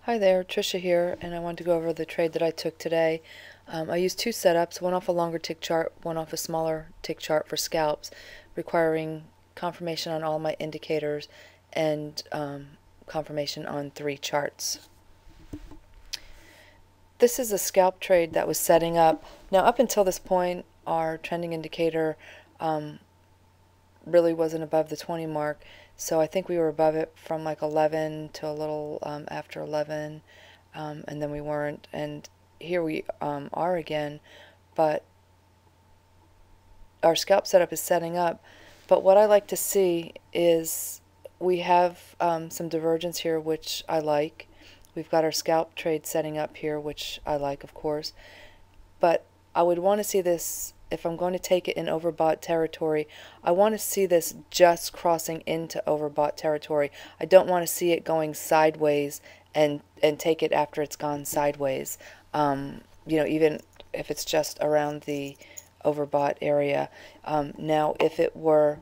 Hi there, Trisha here, and I want to go over the trade that I took today. I used two setups, one off a longer tick chart, one off a smaller tick chart for scalps, requiring confirmation on all my indicators and confirmation on 3 charts. This is a scalp trade that was setting up. Now, up until this point, our trending indicator really wasn't above the 20 mark, so I think we were above it from like 11 to a little after 11, and then we weren't, and here we are again, but our scalp setup is setting up. But what I like to see is we have some divergence here, which I like. We've got our scalp trade setting up here, which I like, of course, but I would want to see this. If I'm going to take it in overbought territory, I want to see this just crossing into overbought territory. I don't want to see it going sideways and take it after it's gone sideways. Even if it's just around the overbought area. Now, if it were,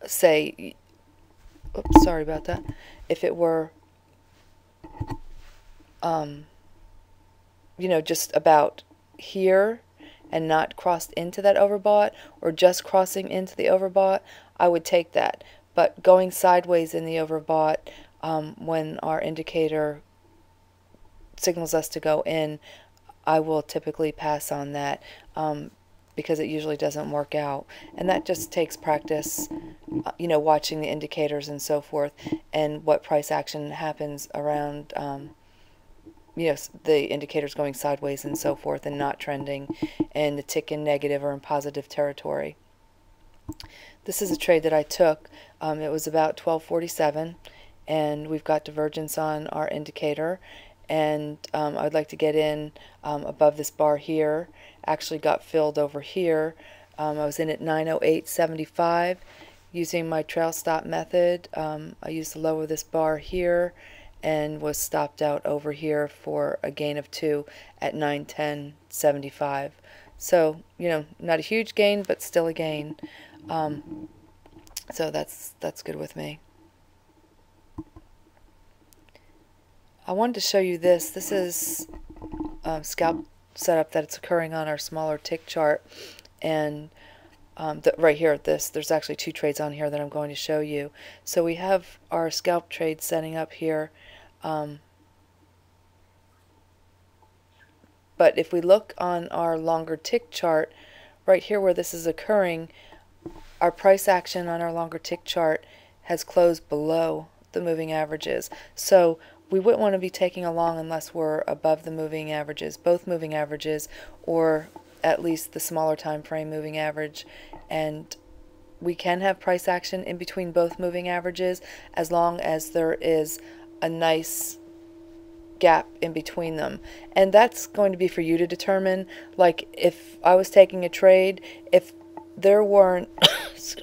say, oops, sorry about that. If it were, just about here and not crossed into that overbought, or just crossing into the overbought, I would take that. But going sideways in the overbought, when our indicator signals us to go in, I will typically pass on that because it usually doesn't work out. And that just takes practice, watching the indicators and so forth, and what price action happens around the indicators going sideways and so forth, and not trending, and the tick in negative or in positive territory. This is a trade that I took. It was about 12:47, and we've got divergence on our indicator, and I'd like to get in above this bar here. Actually got filled over here. I was in at 908.75 using my trail stop method. I used to lower this bar here and was stopped out over here for a gain of 2 at 910.75. So, not a huge gain, but still a gain. So that's good with me. I wanted to show you this. This is scalp setup that's occurring on our smaller tick chart, and right here at this, there's actually 2 trades on here that I'm going to show you. So we have our scalp trade setting up here. But if we look on our longer tick chart, right here where this is occurring, our price action on our longer tick chart has closed below the moving averages. So we wouldn't want to be taking along unless we're above the moving averages, both moving averages, or at least the smaller time frame moving average. And we can have price action in between both moving averages as long as there is a nice gap in between them, and that's going to be for you to determine. Like if I was taking a trade, if there weren't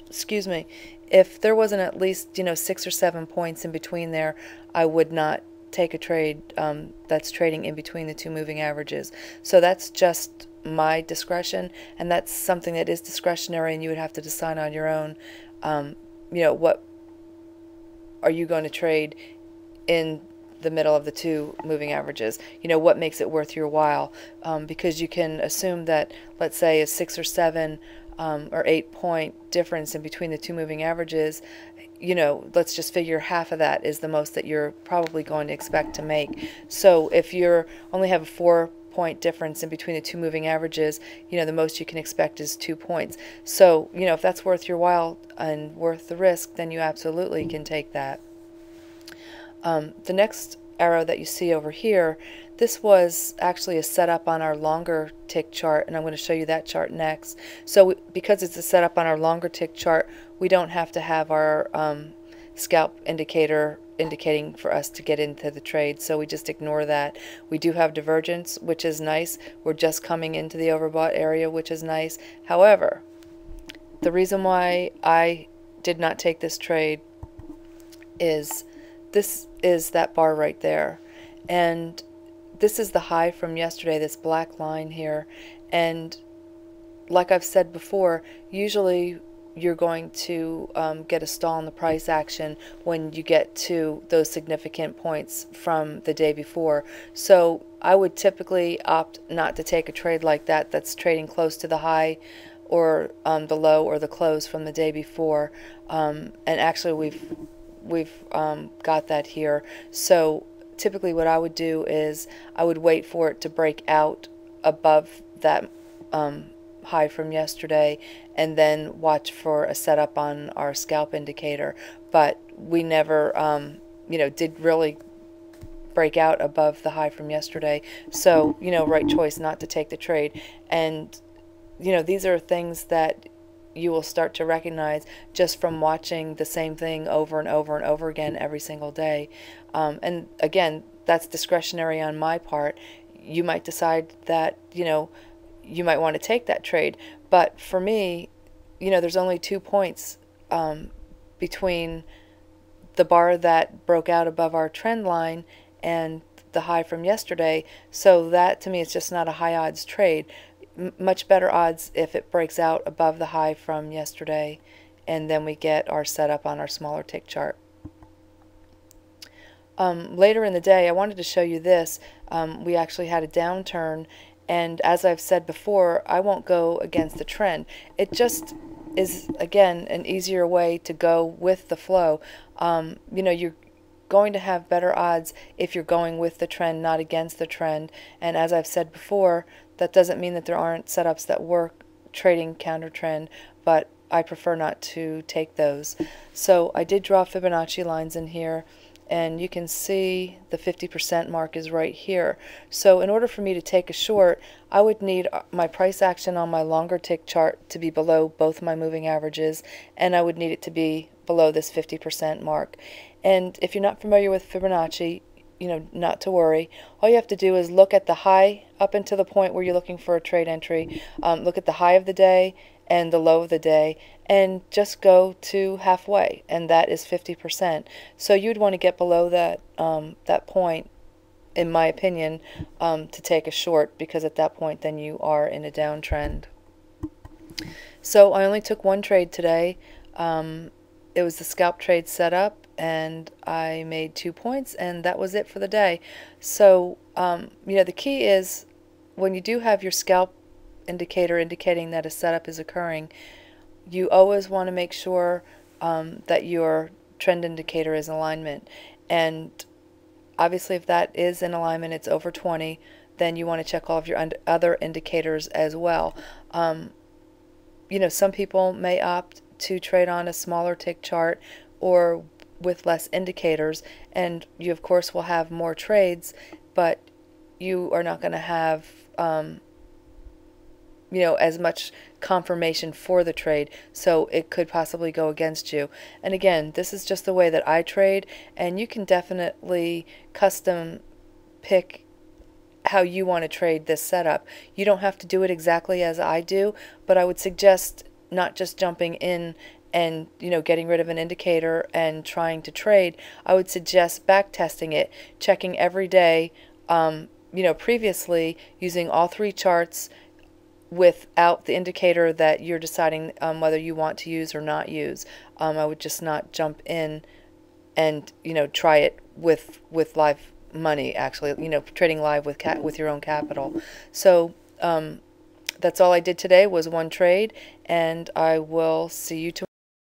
excuse me, if there wasn't at least 6 or 7 points in between there, I would not take a trade that's trading in between the 2 moving averages. So that's just my discretion, and that's something that is discretionary, and you would have to decide on your own. What are you going to trade in the middle of the 2 moving averages? What makes it worth your while? Because you can assume that, let's say, a 6 or 7 or 8 point difference in between the 2 moving averages, let's just figure half of that is the most that you're probably going to expect to make. So if you only have a 4 point difference in between the 2 moving averages, the most you can expect is 2 points. So, if that's worth your while and worth the risk, then you absolutely can take that. The next arrow that you see over here, this was actually a setup on our longer tick chart, and I'm going to show you that chart next. So because it's a setup on our longer tick chart, we don't have to have our scalp indicator indicating for us to get into the trade, so we just ignore that. We do have divergence, which is nice. We're just coming into the overbought area, which is nice. However, the reason why I did not take this trade is this is that bar right there, and this is the high from yesterday, this black line here. And like I've said before, usually you're going to get a stall in the price action when you get to those significant points from the day before. So I would typically opt not to take a trade like that that's trading close to the high or the low or the close from the day before. And actually we've got that here. So typically what I would do is I would wait for it to break out above that high from yesterday and then watch for a setup on our scalp indicator. But we never did really break out above the high from yesterday. So right choice not to take the trade. And these are things that you will start to recognize just from watching the same thing over and over and over again every single day. And again, that's discretionary on my part. You might decide that you might want to take that trade, but for me, there's only 2 points between the bar that broke out above our trend line and the high from yesterday. So that to me is just not a high odds trade. Much better odds if it breaks out above the high from yesterday and then we get our setup on our smaller tick chart. Later in the day I wanted to show you this. We actually had a downturn, and as I've said before, I won't go against the trend. It just is, again, an easier way to go with the flow. You're going to have better odds if you're going with the trend, not against the trend. And as I've said before, that doesn't mean that there aren't setups that work trading counter trend, but I prefer not to take those. So I did draw Fibonacci lines in here, and you can see the 50% mark is right here. So in order for me to take a short, I would need my price action on my longer tick chart to be below both my moving averages, and I would need it to be below this 50% mark. And if you're not familiar with Fibonacci, not to worry. All you have to do is look at the high up until the point where you're looking for a trade entry. Look at the high of the day and the low of the day, and just go to halfway, and that is 50%. So you'd want to get below that that point, in my opinion, to take a short, because at that point then you are in a downtrend. So I only took one trade today. It was the scalp trade setup, and I made 2 points, and that was it for the day. So the key is, when you do have your scalp indicator indicating that a setup is occurring, you always want to make sure that your trend indicator is in alignment. And obviously if that is in alignment, it's over 20, then you want to check all of your other indicators as well. Some people may opt to trade on a smaller tick chart or with less indicators, and you of course will have more trades, but you are not going to have as much confirmation for the trade, so it could possibly go against you. And again, this is just the way that I trade, and you can definitely custom pick how you want to trade this setup. You don't have to do it exactly as I do, but I would suggest not just jumping in and getting rid of an indicator and trying to trade. I would suggest back testing it, checking every day, previously using all 3 charts without the indicator that you're deciding whether you want to use or not use. I would just not jump in and try it with live money, actually, trading live with your own capital. So that's all I did today, was one trade, and I will see you tomorrow.